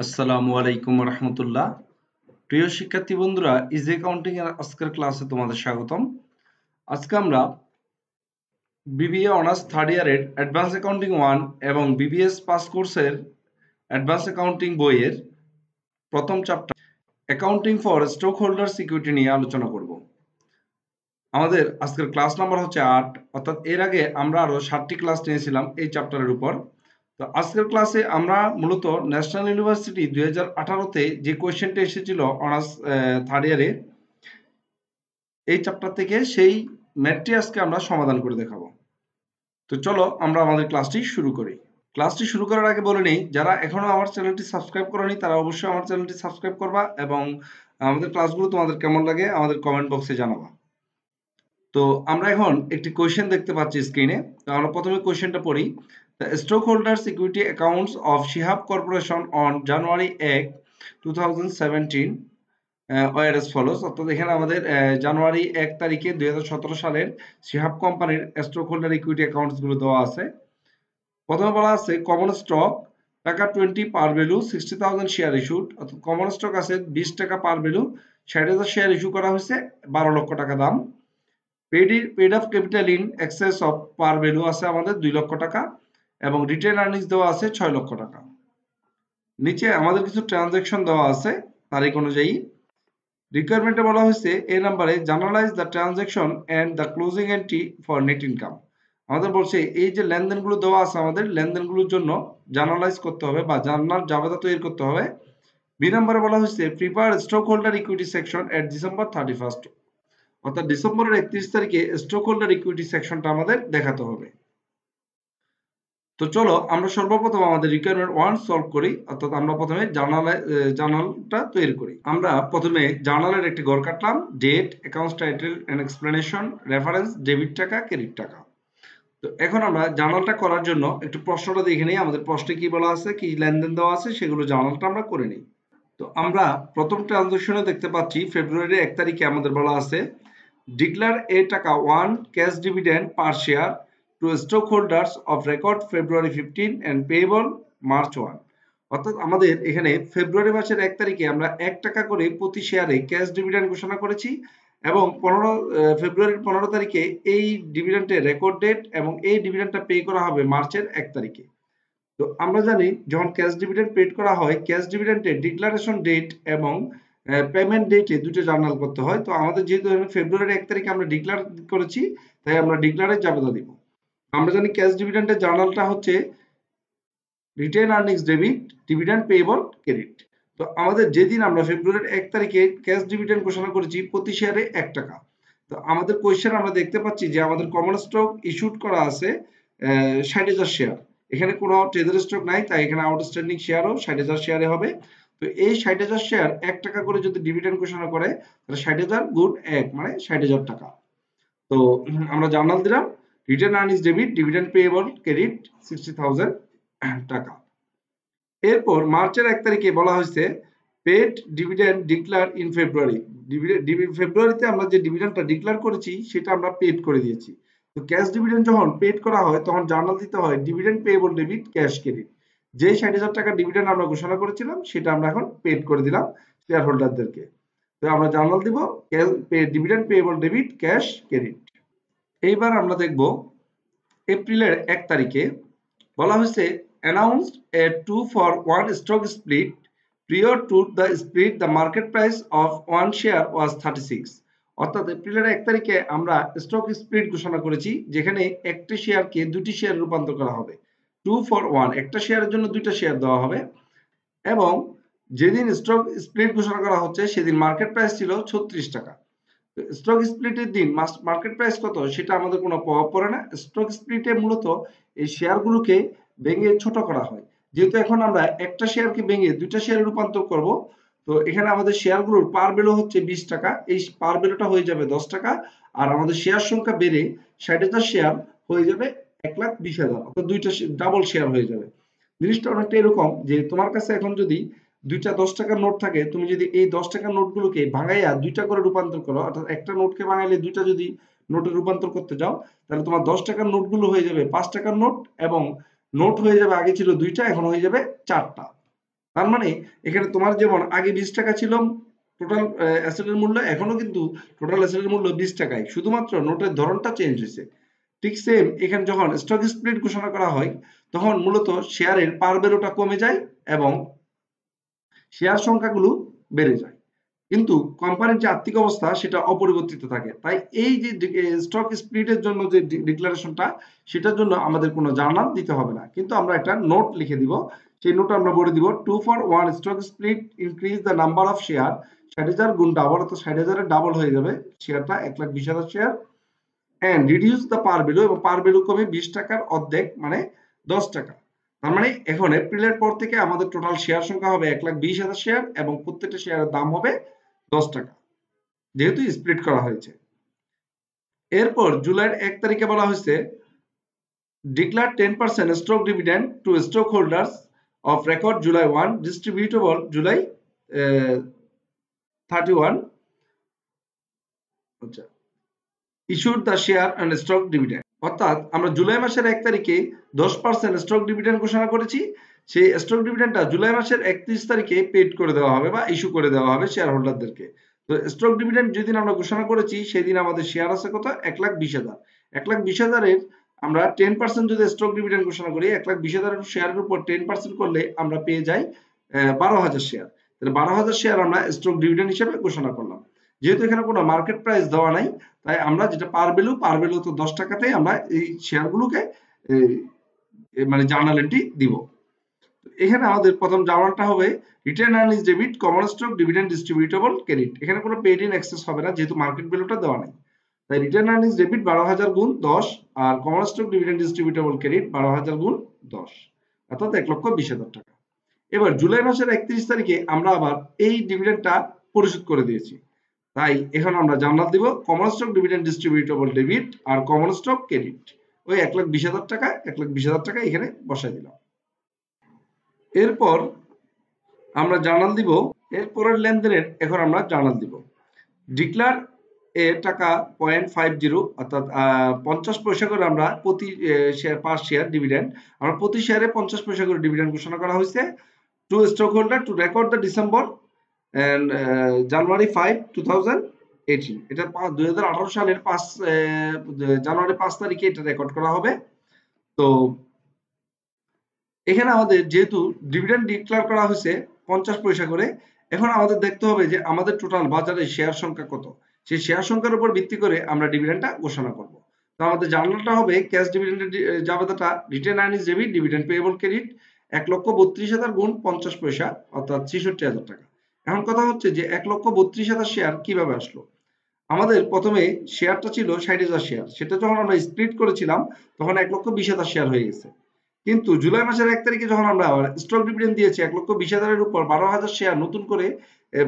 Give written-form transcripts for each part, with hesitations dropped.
আসসালামু আলাইকুম রহমতুল্লাহ। প্রিয় শিক্ষার্থী বন্ধুরা, ইজি অ্যাকাউন্টিং এর আজকের ক্লাসে তোমাদের স্বাগতম। আজকে আমরা বিবিএ অনার্স থার্ড ইয়ারের অ্যাডভান্স অ্যাকাউন্টিং 1 এবং বিবিএস পাস কোর্সের অ্যাডভান্স অ্যাকাউন্টিং বইয়ের প্রথম chapter accounting for stock holder security নিয়ে আলোচনা করব। আমাদের আজকের ক্লাস নাম্বার হচ্ছে 8, অর্থাৎ এর আগে আমরা আরো 7টি ক্লাস নিয়েছিলাম এই চ্যাপ্টারের উপর। তো আজকের ক্লাসে আমরা মূলত ন্যাশনাল ইউনিভার্সিটি 2018-তে যে কোয়েশ্চেনটা এসেছিল অনার্স থার্ড ইয়ারে, এই চ্যাপ্টার থেকে সেই ম্যাথটি আজকে আমরা সমাধান করে দেখাবো। তো চলো আমরা আমাদের ক্লাসটি শুরু করি। ক্লাসটি শুরু করার আগে বলে নেই, যারা এখনো আমার চ্যানেলটি সাবস্ক্রাইব করোনি তারা অবশ্যই আমার চ্যানেলটি সাবস্ক্রাইব করবা এবং আমাদের ক্লাসগুলো তোমাদের কেমন লাগে আমাদের কমেন্ট বক্সে জানাবা। তো আমরা এখন একটি কোয়েশ্চেন দেখতে পাচ্ছি স্ক্রিনে। তো আমরা প্রথমে কোয়েশ্চেনটা পড়ি। The stockholder security accounts of Shihab Corporation on January 1, 2017 were as follows। অর্থাৎ এখানে আমাদের জানুয়ারি 1 তারিখে 2017 সালের শিহাব কোম্পানির স্টক হোল্ডার ইকুইটি অ্যাকাউন্টস গুলো দেওয়া আছে। প্রথমে বলা আছে কমন স্টক টাকা 20 পার ভ্যালু 60,000 শেয়ার ইস্যুড। অর্থাৎ কমন স্টক আছে 20 টাকা পার ভ্যালু, 60,000 শেয়ার ইস্যু করা হয়েছে, 12 লক্ষ টাকা দাম। Paid of capital in excess of par value আছে আমাদের 2 লক্ষ টাকা এবং রিটেন আর্নিংস দেওয়া আছে 6 লক্ষ টাকা। নিচে আমাদের কিছু ট্রানজাকশন দেওয়া আছে তারিখ অনুযায়ী। রিকোয়ারমেন্টে বলা হয়েছে এই নাম্বারে journalize the transaction and the closing entry for net income. আমাদের বলছে এই যে লেনদেনগুলো দেওয়া আছে আমাদের লেনদেনগুলোর জন্য জার্নালাইজ করতে হবে বা জার্নাল জাবেদা তৈরি করতে হবে। বি নম্বরে বলা হয়েছে prepare stock holder equity section at December 31, অর্থাৎ ডিসেম্বরের 31 তারিখে স্টক হোল্ডার ইকুইটি সেকশনটা আমাদের দেখাতে হবে। তো চলো আমরা সর্বপ্রথম আমাদের রিকোয়ারমেন্ট 1 সলভ করি, অর্থাৎ আমরা প্রথমে জার্নালটা তৈরি করি। আমরা প্রথমে জার্নালের একটি ঘর কাটলাম, date, accounts title and explanation, reference, debit টাকা, ক্রেডিট টাকা। তো এখন আমরা জার্নালটা করার জন্য একটু প্রশ্নটা দেখে নিই, আমাদের প্রশ্নে কি বলা আছে, কি লেনদেন দেওয়া আছে, সেগুলো জার্নালটা আমরা করে নিই। তো আমরা প্রথম ট্রানজাকশনে দেখতে পাচ্ছি ফেব্রুয়ারি 1 তারিখে আমাদের বলা আছে ডিক্লেয়ার এ টাকা 1 cash dividend per share to stockholders of record February 15 and payable March 1। অর্থাৎ আমাদের এখানে ফেব্রুয়ারি মাসের 1 তারিখে আমরা 1 টাকা করে প্রতি শেয়ারে ক্যাশ ডিভিডেন্ড ঘোষণা করেছি এবং ফেব্রুয়ারির 15 তারিখে এই ডিভিডেন্ডের রেকর্ড ডেট এবং এই ডিভিডেন্ডটা পে করা হবে মার্চের 1 তারিখে। তো আমরা জানি যখন ক্যাশ ডিভিডেন্ড পেড করা হয়, ক্যাশ ডিভিডেন্ডের ডিক্লারেশন ডেট এবং পেমেন্ট ডেটে দুটো জার্নাল করতে হয়। তো আমাদের যেহেতু ফেব্রুয়ারির 1 তারিখে আমরা ডিক্লেয়ার করেছি, তাই আমরা ডিক্লারে জাবেদা দিব। আমরা জানি ক্যাশ ডিভিডেন্ডের জার্নালটা হচ্ছে written earnings debit, dividend payable credit. তো আমাদের যেদিন আমরা ফেব্রুয়ারির 1 তারিখে ক্যাশ ডিভিডেন্ড ঘোষণা করেছি প্রতি শেয়ারে 1 টাকা। তো আমাদের কোয়েশ্চেন আমরা দেখতে পাচ্ছি যে আমাদের কমন স্টক ইস্যুড করা আছে 60,000 শেয়ার। এখানে কোনো ট্রেজারি স্টক নাই, তাই এখানে আউটস্ট্যান্ডিং শেয়ারও 60,000 শেয়ারে হবে। তো এই 60,000 শেয়ার 1 টাকা করে যদি ডিভিডেন্ড ঘোষণা করে তাহলে 60,000 গুণ 1 মানে 60,000 টাকা। তো আমরা জার্নাল দিলাম retained earnings debit, dividend payable credit 60,000 টাকা। এরপর মার্চের 1 তারিখে বলা হয়েছে paid dividend declared in February. ফেব্রুয়ারিতে আমরা যে ডিভিডেন্ডটা ডিক্লেয়ার করেছি সেটা আমরা পেড করে দিয়েছি। তো ক্যাশ ডিভিডেন্ড যখন পেড করা হয় তখন জার্নাল দিতে হয় dividend payable debit cash credit. যে 60,000 টাকা ডিভিডেন্ড আমরা ঘোষণা করেছিলাম সেটা আমরা এখন পেড করে দিলাম শেয়ার হোল্ডারদেরকে। তো আমরা জার্নাল দিব dividend payable debit cash credit. এইবার আমরা দেখব এপ্রিলের 1 তারিখে বলা হয়েছে announced a 2-for-1 stock split. Prior to the split the market price of one share was 36। অর্থাৎ এপ্রিলের 1 তারিখে আমরা স্টক স্প্লিট ঘোষণা করেছি যেখানে একটি শেয়ারকে দুটি শেয়ারে রূপান্তর করা হবে। 2-for-1 একটা শেয়ারের জন্য দুইটা শেয়ার দেওয়া হবে এবং যেদিন স্টক স্প্লিট ঘোষণা করা হচ্ছে সেদিন মার্কেট প্রাইস ছিল 36 টাকা। স্টক স্প্লিটের দিন মার্কেট প্রাইস কত সেটা আমাদের কোনো প্রভাব পড়ে না। স্টক স্প্লিটে মূলত এই শেয়ারগুলোকে ভেঙে ছোট করা হয়। যেহেতু এখন আমরা একটা শেয়ারকে ভেঙে দুইটা শেয়ারে রূপান্তর করব, তো এখানে আমাদের শেয়ারগুলোর পার ভ্যালু হচ্ছে 20 টাকা, এই পার ভ্যালুটা হয়ে যাবে 10 টাকা আর আমাদের শেয়ার সংখ্যা বেড়ে 60,000 শেয়ার হয়ে যাবে 1,20,000, অর্থাৎ দুইটা ডাবল শেয়ার হয়ে যাবে। জিনিসটা অনেকটা এরকম যে তোমার কাছে এখন যদি দুইটা 10 টাকার নোট থাকে, তুমি যদি এই 10 টাকার নোটগুলোকে ভাঙাইয়া দুইটা করে রূপান্তর করো, অর্থাৎ একটা নোটকে ভাঙাইলে দুইটা যদি নোটে রূপান্তর করতে যাও তাহলে তোমার 10 টাকার নোটগুলো হয়ে যাবে 5 টাকার নোট এবং নোট হয়ে যাবে আগে ছিল দুইটা এখন হয়ে যাবে 4টা। তার মানে এখানে তোমার যেমন আগে 20 টাকা ছিল টোটাল অ্যাসেটের মূল্য, এখনো কিন্তু টোটাল অ্যাসেটের মূল্য 20 টাকায়, শুধুমাত্র নোটের ধরনটা চেঞ্জ হয়েছে। ঠিক সেম এখানে যখন স্টক স্প্লিট ঘোষণা করা হয় তখন মূলত শেয়ারের পার ভ্যালুটা কমে যায় এবং শেয়ার সংখ্যাগুলো বেড়ে যায়, কিন্তু কোম্পানির যে আর্থিক অবস্থা সেটা অপরিবর্তিত থাকে। তাই এই যে স্টক স্প্লিটের জন্য যে ডিক্লারেশনটা, সেটার জন্য আমাদের কোনো জার্নাল দিতে হবে না, কিন্তু আমরা একটা নোট লিখে দিব। সেই নোট আমরা বলে দিব 2 for 1 stock split increase the number of share, 60,000 গুণ ডাবল, অর্থাৎ 60,000 এর ডাবল হয়ে যাবে শেয়ারটা, 1,20,000 share, and reduce the par value, এবং পার ভ্যালু কমে 20 টাকার অর্ধেক মানে 10 টাকা। তার মানে এখন এপ্রিলের পর থেকে আমাদের টোটাল শেয়ার সংখ্যা হবে 1,20,000 শেয়ার এবং প্রত্যেকটা শেয়ারের দাম হবে 10 টাকা, যেহেতু স্প্লিট করা হয়েছে। এরপর জুলাইয়ের 1 তারিখে বলা হয়েছে declare 10% stock dividend to stock holders of record July 1 ডিস্ট্রিবিউটেবল জুলাই 31, আচ্ছা, issued the share and stock dividend. অর্থাৎ আমরা জুলাই মাসের 1 তারিখে 10% স্টক ডিভিডেন্ড ঘোষণা করেছি, সেই স্টক ডিভিডেন্ডটা জুলাই মাসের 31 তারিখে পেড করে দেওয়া হবে বা ইস্যু করে দেওয়া হবে শেয়ার হোল্ডারদেরকে। তো স্টক ডিভিডেন্ড যেদিন আমরা ঘোষণা করেছি সেদিন আমাদের শেয়ার আছে কত, 1,20,000। 1,20,000 এর আমরা 10% যদি স্টক ডিভিডেন্ড ঘোষণা করি, 1,20,000 শেয়ারের উপর 10% করলে আমরা পেয়ে যাই 12,000 শেয়ার। তাহলে 12,000 শেয়ার আমরা স্টক ডিভিডেন্ড হিসেবে ঘোষণা করলাম। যেহেতু এখানে কোনো মার্কেট প্রাইস দেওয়া নাই, তাই আমরা যেটা পার ভ্যালু তো 10 টাকাতেই আমরা এই শেয়ারগুলোকে মানে জার্নাল এন্ট্রি দিব। এখানে আমাদের প্রথম জার্নালটা হবে written earnings debit common stock dividend distributable credit. এখানে কোনো পেড ইন এক্সেস হবে না, যেহেতু মার্কেট ভ্যালুটা দেওয়া নাই। তাই রিটেন আর্নিংস ডেবিট 12,000 গুণ 10 আর common stock dividend distributable credit 12,000 গুণ 10, অর্থাৎ 1,20,000 টাকা। এবার জুলাই মাসের 31 তারিখে আমরা আবার এই ডিভিডেন্ডটা পরিশোধ করে দিয়েছি, তাই এখন আমরা জার্নাল দিব common stock dividend distributable debit আর কমন স্টক ক্রেডিট। ওই 1,20,000 টাকা 1,20,000 টাকা এখানে বসাই দিলাম। এরপর আমরা জার্নাল দিব এরপরের লেনদেনের, এখন আমরা জার্নাল দিব ডিক্লার এ টাকা 0.50, অর্থাৎ 50 পয়সা করে আমরা প্রতি শেয়ার, 5 শেয়ার ডিভিডেন্ড, আমরা প্রতি শেয়ারে 50 পয়সা করে ডিভিডেন্ড ঘোষণা করা হয়েছে to stock holder to record the December and January 5, 2018। এটা 2018 সালের জানুয়ারি 5 তারিখে এটা রেকর্ড করা হবে। তো এখানে আমাদের যেহেতু ডিভিডেন্ড ডিক্লেয়ার করা হয়েছে 50 পয়সা করে, এখন আমাদের দেখতে হবে যে আমাদের টোটাল বাজারে শেয়ার সংখ্যা কত, সেই শেয়ার সংখ্যার উপর ভিত্তি করে আমরা ডিভিডেন্ডটা ঘোষণা করব। তো আমাদের জার্নালটা হবে ক্যাশ ডিভিডেন্ডের জাবেদাটা retained earnings debit dividend payable credit 1,32,000 গুণ 50 পয়সা, অর্থাৎ 66,000 টাকা। এখন কথা হচ্ছে যে 1,32,000 শেয়ার কিভাবে আসলো। আমাদের প্রথমে শেয়ারটা ছিল 60,000 শেয়ার, সেটা যখন আমরা স্প্লিট করেছিলাম তখন 1,20,000 শেয়ার হয়ে গেছে। কিন্তু জুলাই মাসের 1 তারিখে যখন আমরা স্টক ডিভিডেন্ড দিয়েছি 1,20,000 এর উপর 12,000 শেয়ার নতুন করে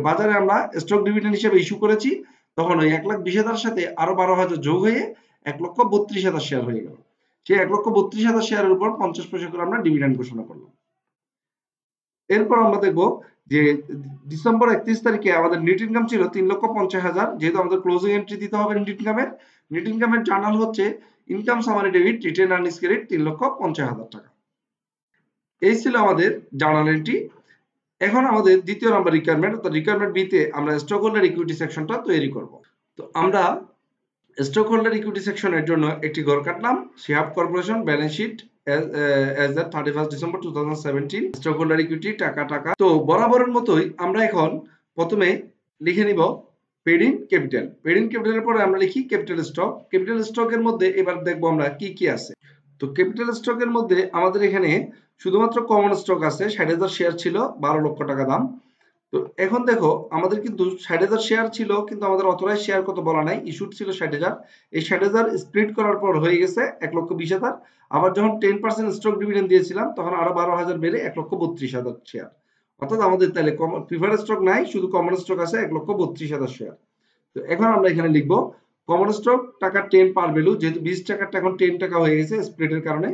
বাজারে আমরা স্টক ডিভিডেন্ড হিসেবে ইস্যু করেছি, তখন ওই 1,20,000 এর সাথে আরো 12,000 যোগ হয়ে 1,32,000 শেয়ার হয়ে গেল। সেই 1,32,000 শেয়ারের উপর 50 পয়সা করে আমরা ডিভিডেন্ড ঘোষণা করলাম। এরপর আমরা দেখব যে ডিসেম্বর 31 তারিখে আমাদের নেট ইনকাম ছিল 3,50,000, যেহেতু আমাদের ক্লোজিং এন্ট্রি দিতে হবে নেট ইনকামের জার্নাল হচ্ছে income summary debit written earnings credit 3,50,000 টাকা। এই ছিল আমাদের জার্নাল এন্ট্রি। এখন আমাদের দ্বিতীয় নাম্বার রিকোয়ারমেন্ট, অর্থাৎ রিকোয়ারমেন্ট বি তে আমরা স্টক হোল্ডার ইকুইটি সেকশনটা তৈরি করব। তো আমরা স্টক হোল্ডার ইকুইটি সেকশনের জন্য একটি ঘর কাটলাম, Shihab corporation balance sheet as at 31st December 2017 stock holder equity টাকা। তো বরাবরের মতোই আমরা এখন প্রথমে লিখে নিব পেড ইন ক্যাপিটালের পরে আমরা লিখি ক্যাপিটাল স্টকের মধ্যে এবার দেখবো আমরা কি কি আছে। তো ক্যাপিটাল স্টকের মধ্যে আমাদের এখানে শুধুমাত্র কমন স্টক আছে, 60,000 শেয়ার ছিল, 12 লক্ষ টাকা দাম। তো এখন দেখো আমাদের কিন্তু 60,000 শেয়ার ছিল, কিন্তু আমাদের অথরাইজ শেয়ার কত বলা নাই, ইস্যুড ছিল 60,000। এই 60,000 স্প্লিট করার পর হয়ে গেছে 1,20,000। আবার যখন 10% স্টক ডিভিডেন্ড দিয়েছিলাম তখন আরো 12,000 বেড়ে 1,32,000 শেয়ার। অর্থাৎ আমাদের তাহলে প্রিফারেড স্টক নাই, শুধু কমন স্টক আছে 1,32,000 শেয়ার। তো এখন আমরা এখানে লিখবো কমন স্টক টাকা 10 পার ভ্যালু, যেহেতু 20 টাকাটা এখন 10 টাকা হয়ে গেছে স্প্লিটের কারণে।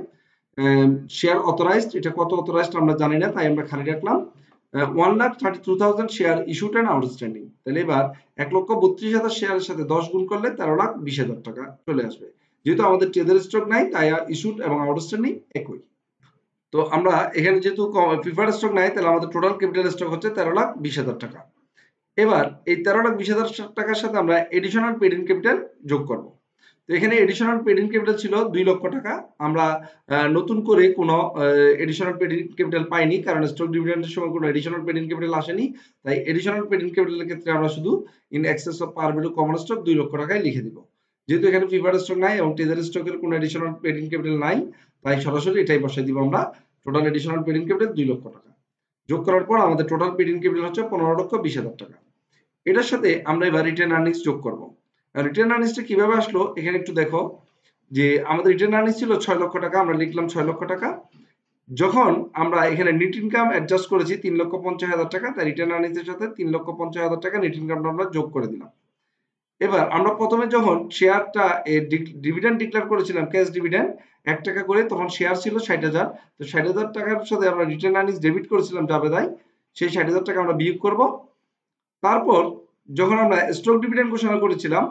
শেয়ার অথরাইজড, এটা কত অথরাইজড আমরা জানি না, তাই আমরা খালি রাখলাম 1,32,000 শেয়ার ইস্যুড এন্ড আউটস্ট্যান্ডিং। তাহলে এবার 1,32,000 শেয়ারের সাথে 10 গুণ করলে 13,20,000 টাকা চলে আসবে। যেহেতু আমাদের ট্রেডার স্টক নাই, তাই ইস্যুড এবং আউটস্ট্যান্ডিং একই। তো আমরা এখানে যেহেতু প্রিফার্ড স্টক নাই, তাহলে আমাদের টোটাল ক্যাপিটাল স্টক হচ্ছে 13,20,000 টাকা। এবার এই 13,20,000 টাকার সাথে আমরা এডিশনাল পেড ইন ক্যাপিটাল যোগ করব। তো এখানে এডিশনাল পেড ইন ক্যাপিটাল ছিল 2 লক্ষ টাকা। আমরা নতুন করে কোনো এডিশনাল পেড ইন ক্যাপিটাল পাইনি, কারণ স্টক ডিভিডেন্ডের সময় কোনো এডিশনাল পেড ইন ক্যাপিটাল আসেনি। তাই এডিশনাল পেড ইন ক্যাপিটালের ক্ষেত্রে আমরা শুধু in excess of par value common stock 2 লক্ষ টাকায় লিখে দিব। যেহেতু এখানে প্রিফার্ড স্টক নাই এবং ট্রেজারি স্টকের কোনো এডিশনাল পেড ইন ক্যাপিটাল নাই, তাই সরাসরি এটাই বসাই দিব আমরা। Total additional paid in capital 2 lakh টাকা। যোগ করার পর আমাদের টোটাল পেড ইন ক্যাপিটাল হচ্ছে 15,20,000 টাকা। এটার সাথে আমরা এবার রিটেন আর্নিংস যোগ করব। রিটেন আর্নিংসটা কিভাবে আসলো এখানে একটু দেখো, যে আমাদের রিটেন আর্নিংস ছিল 6 লক্ষ টাকা, আমরা লিখলাম 6 লক্ষ টাকা। যখন আমরা এখানে নেট ইনকাম অ্যাডজাস্ট করেছি 3,50,000 টাকা, তাই রিটেন আর্নিংস এর সাথে 3,50,000 টাকা নেট ইনকামটা আমরা যোগ করে দিলাম। এবার আমরা প্রথমে যখন শেয়ারটা ডিভিডেন্ড ডিক্লেয়ার করেছিলাম, ক্যাশ ডিভিডেন্ড 1 টাকা করে, তখন শেয়ার ছিল 60,000। তো 60,000 টাকার সাথে আমরা রিটেন আর্নিংস ডেবিট করেছিলাম জাবেদায়, সেই 60,000 টাকা আমরা বিয়োগ করব। তারপর যখন আমরা স্টক ডিভিডেন্ড ঘোষণা করেছিলাম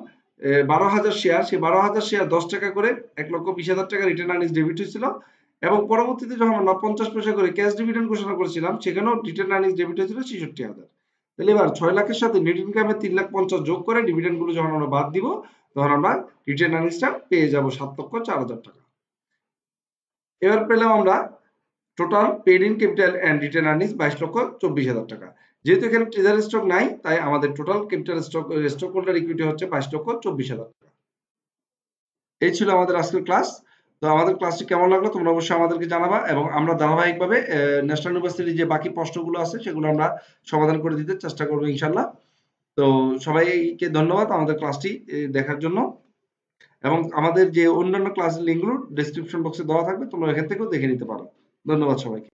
12,000 শেয়ার, সেই 12,000 শেয়ার 10 টাকা করে 1,20,000 টাকা রিটেন আর্নিংস ডেবিট হয়েছিল। এবং পরবর্তীতে যখন আমরা 50 পয়সা করে ক্যাশ ডিভিডেন্ড ঘোষণা করেছিলাম, সেখানেও রিটেন আর্নিংস ডেবিট হয়েছিল 66,000। তাহলে এবার 6 লাখের সাথে নেট ইনকামে 3,50,000 যোগ করে ডিভিডেন্ড গুলো যখন আমরা বাদ দিব, তখন আমরা রিটেন আর্নিংসটা পেয়ে যাব 7,04,000 টাকা। এবার পেলাম আমরা total paid in capital and retained earnings 22,24,000 টাকা। যেহেতু এখানে ট্রেজারি স্টক নাই, তাই আমাদের total capital stock holder equity হচ্ছে 22,24,000 টাকা। এই ছিল আমাদের আজকের ক্লাস। তো আমাদের ক্লাসটি কেমন লাগলো তোমরা অবশ্যই আমাদেরকে জানাবা, এবং আমরা ধারাবাহিকভাবে ন্যাশনাল ইউনিভার্সিটির যে বাকি প্রশ্নগুলো আছে সেগুলো আমরা সমাধান করে দিতে চেষ্টা করবো ইনশাল্লাহ। তো সবাইকে ধন্যবাদ আমাদের ক্লাসটি দেখার জন্য, এবং আমাদের যে অন্যান্য ক্লাসের লিঙ্কগুলো ডেসক্রিপশন বক্সে দেওয়া থাকবে, তোমরা এখান থেকেও দেখে নিতে পারো। ধন্যবাদ সবাইকে।